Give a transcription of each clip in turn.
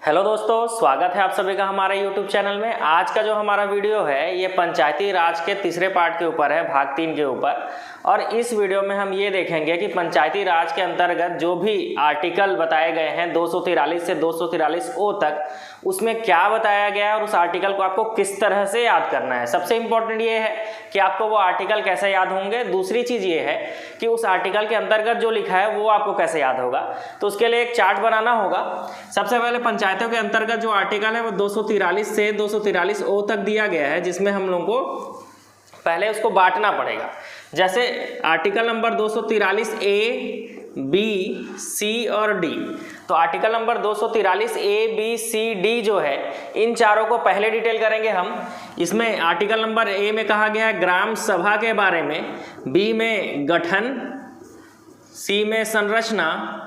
Hello दोस्तों, स्वागत है आप सभी का हमारे YouTube चैनल में। आज का जो हमारा वीडियो है ये पंचायती राज के तीसरे पार्ट के ऊपर है, भाग 3 के ऊपर। और इस वीडियो में हम ये देखेंगे कि पंचायती राज के अंतर्गत जो भी आर्टिकल बताए गए हैं 243 से 243O तक, उसमें क्या बताया गया है और उस आर्टिकल को आपको किस तरह से याद करना है। सबसे इम्पोर्टेंट ये है कि आपको वो आर्टिकल कैसे याद होंगे। दूसरी चीज़ ये है कि उस आर्टिकल के अंतर्गत जो लिखा है वो आपको कैसे याद होगा। तो उसके लिए एक चार्ट बनाना होगा। सबसे पहले पंचायतों के अंतर्गत जो आर्टिकल है वो 243 से 243O तक दिया गया है, जिसमें हम लोगों को पहले उसको बांटना पड़ेगा। जैसे article number 243A, B, C और D। तो article number 243A, B, C, D जो है, इन चारों को पहले डिटेल करेंगे हम। इसमें आर्टिकल नंबर A में कहा गया है ग्राम सभा के बारे में, B में गठन, C में संरचना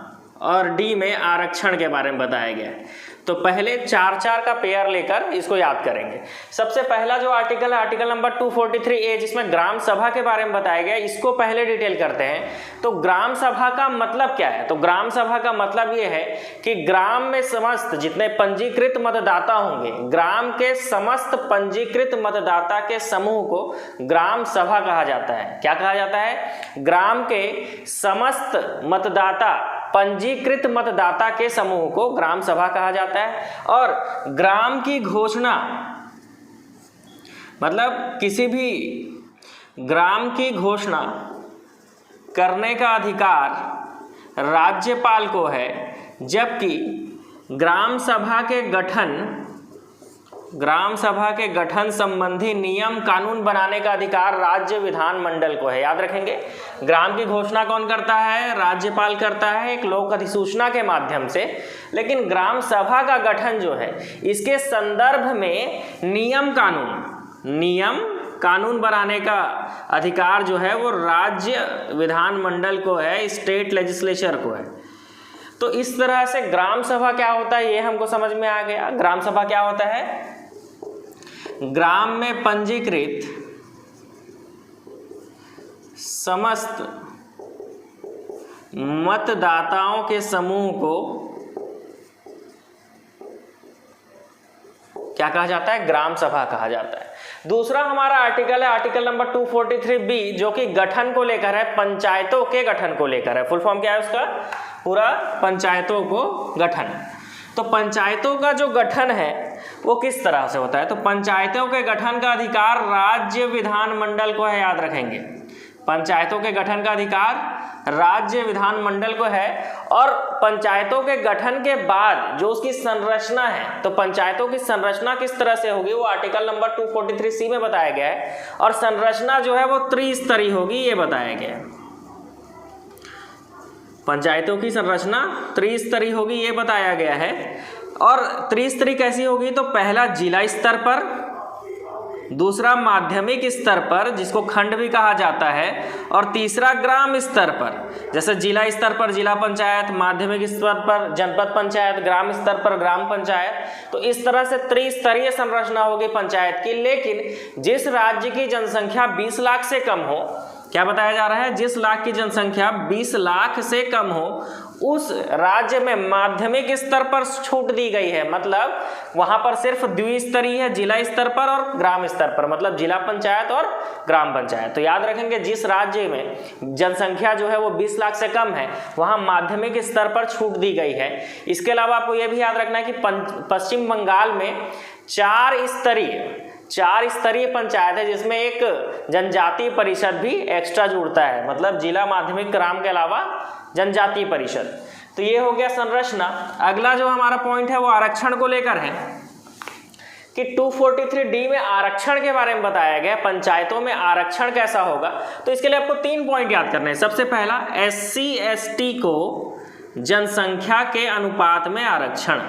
और D में आरक्षण के बारे में बताया गया है। तो पहले 4-4 का पेयर लेकर इसको याद करेंगे। सबसे पहला जो आर्टिकल है आर्टिकल नंबर 243A, जिसमें ग्राम सभा के बारे में बताया गया, इसको पहले डिटेल करते हैं। तो ग्राम सभा का मतलब क्या है? तो ग्राम सभा का मतलब ये है कि ग्राम में समस्त जितने पंजीकृत मतदाता होंगे, ग्राम के समस्त पंजीकृत मतदाता के समूह को ग्राम सभा कहा जाता है। क्या कहा जाता है? ग्राम के समस्त मतदाता, पंजीकृत मतदाता के समूह को ग्राम सभा कहा जाता है। और ग्राम की घोषणा मतलब किसी भी ग्राम की घोषणा करने का अधिकार राज्यपाल को है, जबकि ग्राम सभा के गठन संबंधी नियम कानून बनाने का अधिकार राज्य विधानमंडल को है। याद रखेंगे, ग्राम की घोषणा कौन करता है? राज्यपाल करता है एक लोक अधिसूचना के माध्यम से। लेकिन ग्राम सभा का गठन जो है, इसके संदर्भ में नियम कानून बनाने का अधिकार जो है वो राज्य विधानमंडल को है, स्टेट लेजिस्लेचर को है। तो इस तरह से ग्राम सभा क्या होता है ये हमको समझ में आ गया। ग्राम सभा क्या होता है? ग्राम में पंजीकृत समस्त मतदाताओं के समूह को क्या कहा जाता है? ग्राम सभा कहा जाता है। दूसरा हमारा आर्टिकल है आर्टिकल नंबर 243B, जो कि गठन को लेकर है, पंचायतों के गठन को लेकर है। फुल फॉर्म क्या है उसका? पूरा पंचायतों को गठन। तो पंचायतों का जो गठन है वो किस तरह से होता है? तो पंचायतों के गठन का अधिकार राज्य विधानमंडल को है। याद रखेंगे, पंचायतों के गठन का अधिकार राज्य विधानमंडल को है। और पंचायतों के गठन के बाद जो उसकी संरचना है, तो पंचायतों की संरचना किस तरह से होगी वो आर्टिकल नंबर 243C में बताया गया है। और संरचना जो है वो त्रिस्तरीय होगी, ये बताया गया है। पंचायतों की संरचना त्रिस्तरीय होगी, ये बताया गया है। और त्रिस्तरीय कैसी होगी? तो पहला जिला स्तर पर, दूसरा माध्यमिक स्तर पर जिसको खंड भी कहा जाता है, और तीसरा ग्राम स्तर पर। जैसे जिला स्तर पर जिला पंचायत, माध्यमिक स्तर पर जनपद पंचायत, ग्राम स्तर पर ग्राम पंचायत। तो इस तरह से त्रिस्तरीय संरचना होगी पंचायत की। लेकिन जिस राज्य की जनसंख्या 20 लाख से कम हो, क्या बताया जा रहा है? जिस लाख की जनसंख्या 20 लाख से कम हो, उस राज्य में माध्यमिक स्तर पर छूट दी गई है। मतलब वहां पर सिर्फ द्विस्तरीय है, जिला स्तर पर और ग्राम स्तर पर, मतलब जिला पंचायत और ग्राम पंचायत। तो याद रखेंगे, जिस राज्य में जनसंख्या जो है वो 20 लाख से कम है, वहां माध्यमिक स्तर पर छूट दी गई है। इसके अलावा आपको यह भी याद रखना है कि पश्चिम बंगाल में 4 स्तरीय पंचायत है, जिसमें एक जनजातीय परिषद भी एक्स्ट्रा जुड़ता है। मतलब जिला, माध्यमिक, ग्राम के अलावा जनजातीय परिषद। तो ये हो गया संरचना। अगला जो हमारा पॉइंट है वो आरक्षण को लेकर है कि 243D में आरक्षण के बारे में बताया गया, पंचायतों में आरक्षण कैसा होगा। तो इसके लिए आपको 3 पॉइंट याद करने हैं। सबसे पहला, SC ST को जनसंख्या के अनुपात में आरक्षण।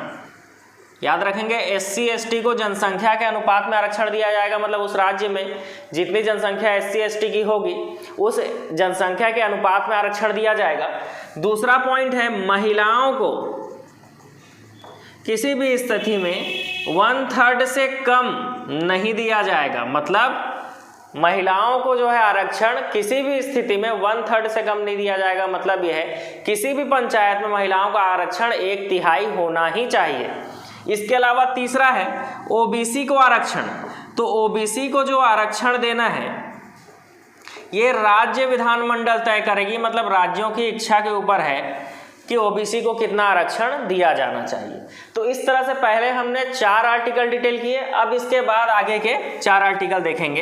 याद रखेंगे, SC ST को जनसंख्या के अनुपात में आरक्षण दिया जाएगा। मतलब उस राज्य में जितनी जनसंख्या SC ST की होगी उस जनसंख्या के अनुपात में आरक्षण दिया जाएगा। दूसरा पॉइंट है, महिलाओं को किसी भी स्थिति में 1/3 से कम नहीं दिया जाएगा। मतलब महिलाओं को जो है आरक्षण किसी भी स्थिति में 1/3 से कम नहीं दिया जाएगा। मतलब यह है किसी भी पंचायत में महिलाओं का आरक्षण 1/3 होना ही चाहिए। इसके अलावा तीसरा है ओबीसी को आरक्षण। तो ओबीसी को जो आरक्षण देना है ये राज्य विधानमंडल तय करेगी, मतलब राज्यों की इच्छा के ऊपर है कि ओबीसी को कितना आरक्षण दिया जाना चाहिए। तो इस तरह से पहले हमने 4 आर्टिकल डिटेल किए, अब इसके बाद आगे के 4 आर्टिकल देखेंगे।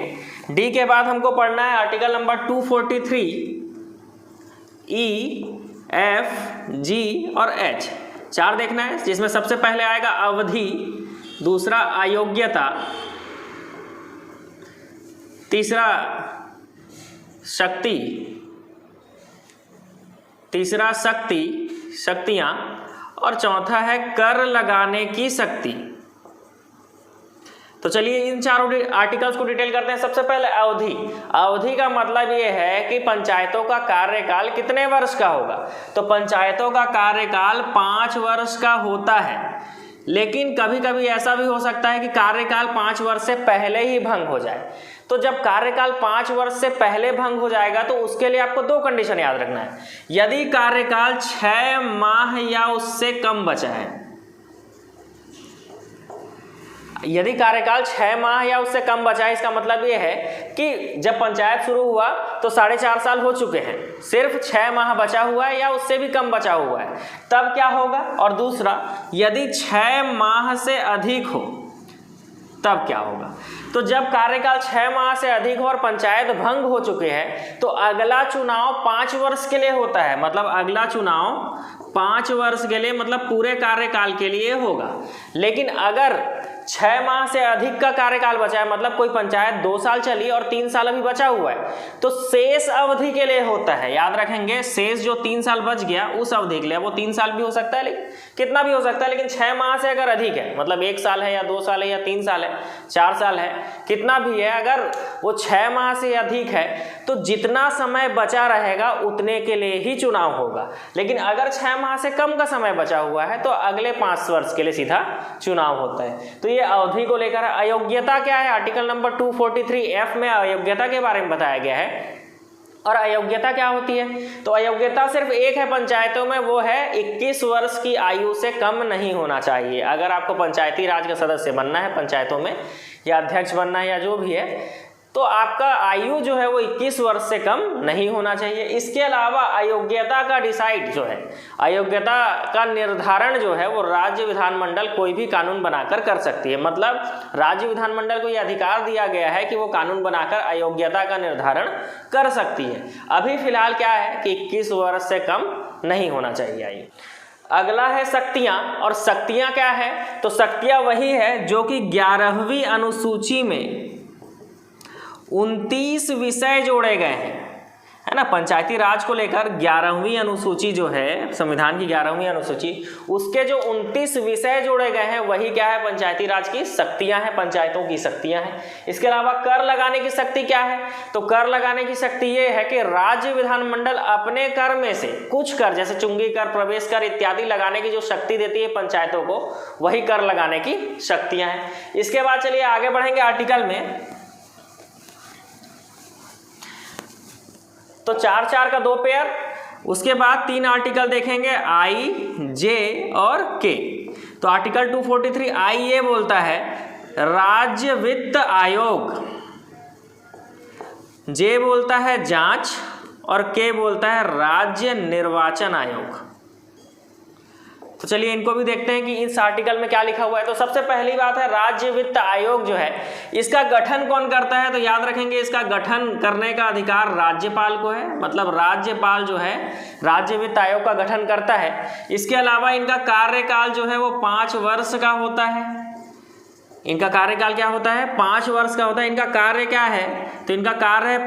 डी के बाद हमको पढ़ना है आर्टिकल नंबर 243 ई, एफ, जी और एच, 4 देखना है, जिसमें सबसे पहले आएगा अवधि, दूसरा अयोग्यता, तीसरा शक्ति, तीसरा शक्तियां और चौथा है कर लगाने की शक्ति। तो चलिए इन चारों आर्टिकल्स को डिटेल करते हैं। सबसे पहले अवधि। अवधि का मतलब ये है कि पंचायतों का कार्यकाल कितने वर्ष का होगा। तो पंचायतों का कार्यकाल 5 वर्ष का होता है, लेकिन कभी कभी ऐसा भी हो सकता है कि कार्यकाल 5 वर्ष से पहले ही भंग हो जाए। तो जब कार्यकाल 5 वर्ष से पहले भंग हो जाएगा तो उसके लिए आपको 2 कंडीशन याद रखना है। यदि कार्यकाल 6 माह या उससे कम बचा है, यदि कार्यकाल 6 माह या उससे कम बचा है, इसका मतलब ये है कि जब पंचायत शुरू हुआ तो 4.5 साल हो चुके हैं, सिर्फ 6 माह बचा हुआ है या उससे भी कम बचा हुआ है, तब क्या होगा। और दूसरा, यदि 6 माह से अधिक हो तब क्या होगा। तो जब कार्यकाल 6 माह से अधिक हो और पंचायत भंग हो चुके हैं तो अगला चुनाव 5 वर्ष के लिए होता है, मतलब अगला चुनाव 5 वर्ष के लिए, मतलब पूरे कार्यकाल के लिए होगा। लेकिन अगर 6 माह से अधिक का कार्यकाल बचा है, मतलब कोई पंचायत 2 साल चली और 3 साल अभी बचा हुआ है, तो शेष अवधि के लिए होता है। याद रखेंगे, शेष जो 3 साल बच गया उस अवधि के लिए, वो 3 साल भी हो सकता है, लेकिन कितना भी हो सकता है, लेकिन 6 माह से अगर अधिक है, मतलब 1 साल है या 2 साल है या 3 साल है, 4 साल है, कितना भी है, अगर वो 6 माह से अधिक है तो जितना समय बचा रहेगा उतने के लिए ही चुनाव होगा। लेकिन अगर 6 माह से कम का समय बचा हुआ है तो अगले 5 वर्ष के लिए सीधा चुनाव होता है। तो ये अवधि को लेकर। अयोग्यता क्या है, आर्टिकल नंबर 243F में अयोग्यता के बारे में बताया गया है। और अयोग्यता क्या होती है, तो अयोग्यता सिर्फ एक है पंचायतों में, वो है 21 वर्ष की आयु से कम नहीं होना चाहिए। अगर आपको पंचायती राज का सदस्य बनना है पंचायतों में, या अध्यक्ष बनना है या जो भी है, तो आपका आयु जो है वो 21 वर्ष से कम नहीं होना चाहिए। इसके अलावा अयोग्यता का डिसाइड जो है, अयोग्यता का निर्धारण जो है वो राज्य विधानमंडल कोई भी कानून बनाकर कर सकती है। मतलब राज्य विधानमंडल को ये अधिकार दिया गया है कि वो कानून बनाकर अयोग्यता का निर्धारण कर सकती है। अभी फिलहाल क्या है कि 21 वर्ष से कम नहीं होना चाहिए आयु। अगला है शक्तियां। और शक्तियां क्या है, तो शक्तियां वही है जो कि 11वीं अनुसूची में 29 विषय जोड़े गए हैं, है ना। पंचायती राज को लेकर 11वीं अनुसूची जो है, संविधान की 11वीं अनुसूची, उसके जो 29 विषय जोड़े गए हैं वही क्या है, पंचायती राज की शक्तियां हैं, पंचायतों की शक्तियां हैं। इसके अलावा कर लगाने की शक्ति क्या है, तो कर लगाने की शक्ति ये है कि राज्य विधानमंडल अपने कर में से कुछ कर, जैसे चुंगी कर, प्रवेश कर इत्यादि लगाने की जो शक्ति देती है पंचायतों को, वही कर लगाने की शक्तियां हैं। इसके बाद चलिए आगे बढ़ेंगे आर्टिकल में। तो 4 का 2 पेयर, उसके बाद 3 आर्टिकल देखेंगे, आई, जे और के। तो आर्टिकल 243 आई ये बोलता है राज्य वित्त आयोग, जे बोलता है जांच और के बोलता है राज्य निर्वाचन आयोग। तो चलिए इनको भी देखते हैं कि इस आर्टिकल में क्या लिखा हुआ है। तो सबसे पहली बात है राज्य वित्त आयोग जो है, इसका गठन कौन करता है, तो याद रखेंगे इसका गठन करने का अधिकार राज्यपाल को है। मतलब राज्यपाल जो है राज्य वित्त आयोग का गठन करता है। इसके अलावा इनका कार्यकाल जो है वो 5 वर्ष का होता है। इनका कार्यकाल क्या होता है, 5 वर्ष का होता है। इनका कार्य क्या है, तो इनका कार्य है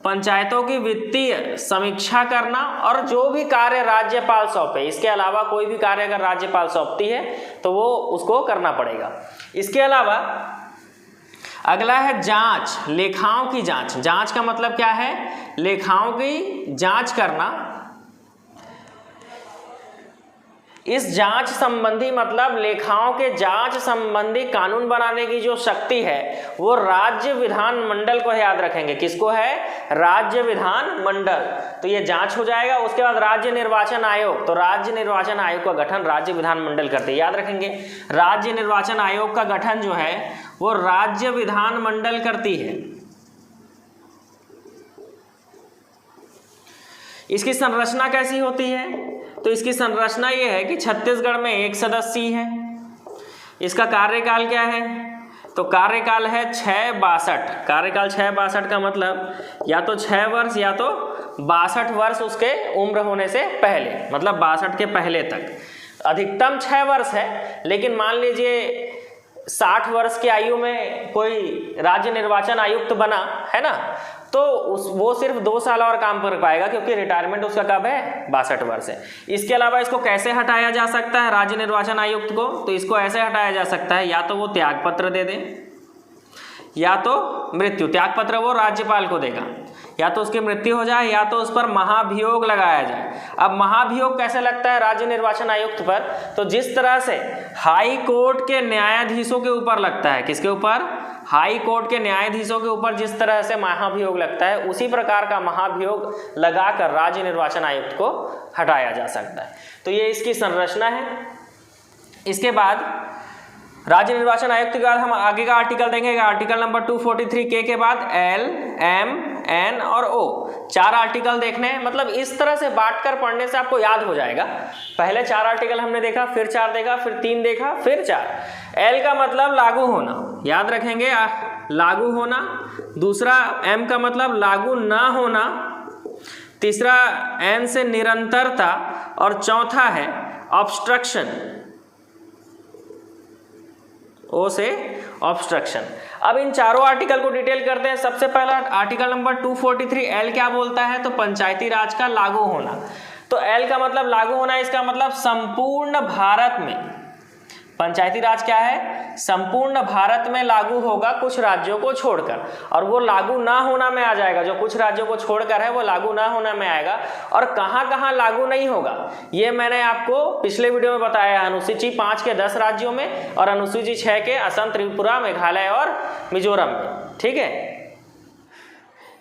पंचायतों की वित्तीय समीक्षा करना और जो भी कार्य राज्यपाल सौंपे, इसके अलावा कोई भी कार्य अगर राज्यपाल सौंपती है तो वो उसको करना पड़ेगा। इसके अलावा अगला है जांच, लेखाओं की जांच। जांच का मतलब क्या है, लेखाओं की जांच करना। इस जांच संबंधी मतलब लेखाओं के जांच संबंधी कानून बनाने की जो शक्ति है वो राज्य विधानमंडल को याद रखेंगे। किसको है? राज्य विधानमंडल। तो ये जांच हो जाएगा। उसके बाद राज्य निर्वाचन आयोग, तो राज्य निर्वाचन आयोग का गठन राज्य विधानमंडल करते हैं, याद रखेंगे। राज्य निर्वाचन आयोग का गठन जो है वो राज्य विधानमंडल करती है। इसकी संरचना कैसी होती है? तो इसकी संरचना ये है कि छत्तीसगढ़ में 1 सदस्य है। इसका कार्यकाल क्या है? तो कार्यकाल है 6-62। कार्यकाल 6-62 का मतलब या तो 6 वर्ष या तो 62 वर्ष उसके उम्र होने से पहले, मतलब 62 के पहले तक। अधिकतम 6 वर्ष है, लेकिन मान लीजिए 60 वर्ष की आयु में कोई राज्य निर्वाचन आयुक्त बना है ना, तो वो सिर्फ 2 साल और काम कर पाएगा, क्योंकि रिटायरमेंट उसका कब है? 62 वर्ष है। इसके अलावा इसको कैसे हटाया जा सकता है राज्य निर्वाचन आयुक्त को? तो इसको ऐसे हटाया जा सकता है, या तो वो त्याग पत्र दे दे या तो मृत्यु। त्याग पत्र वो राज्यपाल को देगा, या तो उसकी मृत्यु हो जाए या तो उस पर महाभियोग लगाया जाए। अब महाभियोग कैसे लगता है राज्य निर्वाचन आयुक्त पर? तो जिस तरह से हाई कोर्ट के न्यायाधीशों के ऊपर लगता है, किसके ऊपर? हाई कोर्ट के न्यायाधीशों के ऊपर जिस तरह से महाभियोग लगता है, उसी प्रकार का महाभियोग लगाकर राज्य निर्वाचन आयुक्त को हटाया जा सकता है। तो ये इसकी संरचना है। इसके बाद राज्य निर्वाचन आयुक्त के बाद हम आगे का आर्टिकल देखेंगे। आर्टिकल नंबर 243 के बाद L, M, N और O 4 आर्टिकल देखने हैं। मतलब इस तरह से बांटकर पढ़ने से आपको याद हो जाएगा। पहले 4 आर्टिकल हमने देखा, फिर 4 देखा, फिर 3 देखा, फिर 4। L का मतलब लागू होना, याद रखेंगे, लागू होना। दूसरा M का मतलब लागू ना होना। तीसरा N से निरंतरता, और चौथा है ऑब्स्ट्रक्शन, ओ से ऑब्स्ट्रक्शन। अब इन चारों आर्टिकल को डिटेल करते हैं। सबसे पहला आर्टिकल नंबर 243 L क्या बोलता है? तो पंचायती राज का लागू होना। तो L का मतलब लागू होना, इसका मतलब संपूर्ण भारत में पंचायती राज क्या है? संपूर्ण भारत में लागू होगा, कुछ राज्यों को छोड़कर। और वो लागू ना होना में आ जाएगा, जो कुछ राज्यों को छोड़कर है वो लागू ना होना में आएगा। और कहाँ कहाँ लागू नहीं होगा ये मैंने आपको पिछले वीडियो में बताया है। अनुसूची 5 के 10 राज्यों में और अनुसूची 6 के असम, त्रिपुरा, मेघालय और मिजोरम में, ठीक है।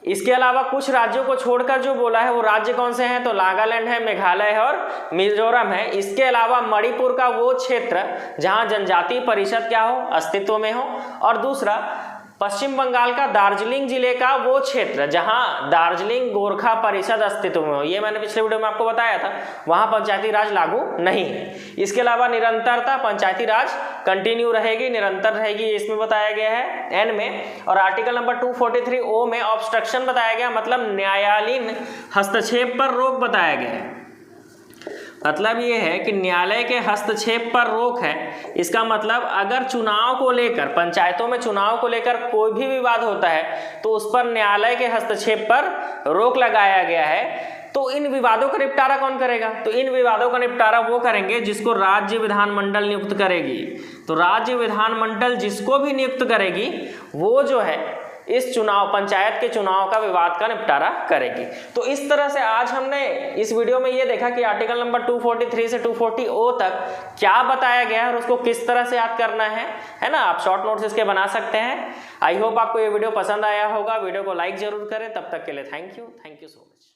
इसके अलावा कुछ राज्यों को छोड़कर जो बोला है वो राज्य कौन से हैं? तो नागालैंड है, मेघालय है और मिजोरम है। इसके अलावा मणिपुर का वो क्षेत्र जहां जनजातीय परिषद क्या हो? अस्तित्व में हो। और दूसरा पश्चिम बंगाल का दार्जिलिंग जिले का वो क्षेत्र जहां दार्जिलिंग गोरखा परिषद अस्तित्व में हो। ये मैंने पिछले वीडियो में आपको बताया था, वहां पंचायती राज लागू नहीं है। इसके अलावा निरंतरता, पंचायती राज कंटिन्यू रहेगी, निरंतर रहेगी, इसमें बताया गया है एन में। और आर्टिकल नंबर 243 ओ में ऑब्स्ट्रक्शन बताया गया, मतलब न्यायालयीन हस्तक्षेप पर रोक बताया गया है। मतलब ये है कि न्यायालय के हस्तक्षेप पर रोक है। इसका मतलब अगर चुनाव को लेकर, पंचायतों में चुनाव को लेकर कोई भी विवाद होता है तो उस पर न्यायालय के हस्तक्षेप पर रोक लगाया गया है। तो इन विवादों का निपटारा कौन करेगा? तो इन विवादों का निपटारा वो करेंगे जिसको राज्य विधानमंडल नियुक्त करेगी। तो राज्य विधानमंडल जिसको भी नियुक्त करेगी वो जो है इस चुनाव, पंचायत के चुनाव का विवाद का निपटारा करेगी। तो इस तरह से आज हमने इस वीडियो में ये देखा कि आर्टिकल नंबर 243 से 240 तक क्या बताया गया है और उसको किस तरह से याद करना है ना। आप शॉर्ट नोट्स इसके बना सकते हैं। आई होप आपको ये वीडियो पसंद आया होगा। वीडियो को लाइक जरूर करें। तब तक के लिए थैंक यू सो मच।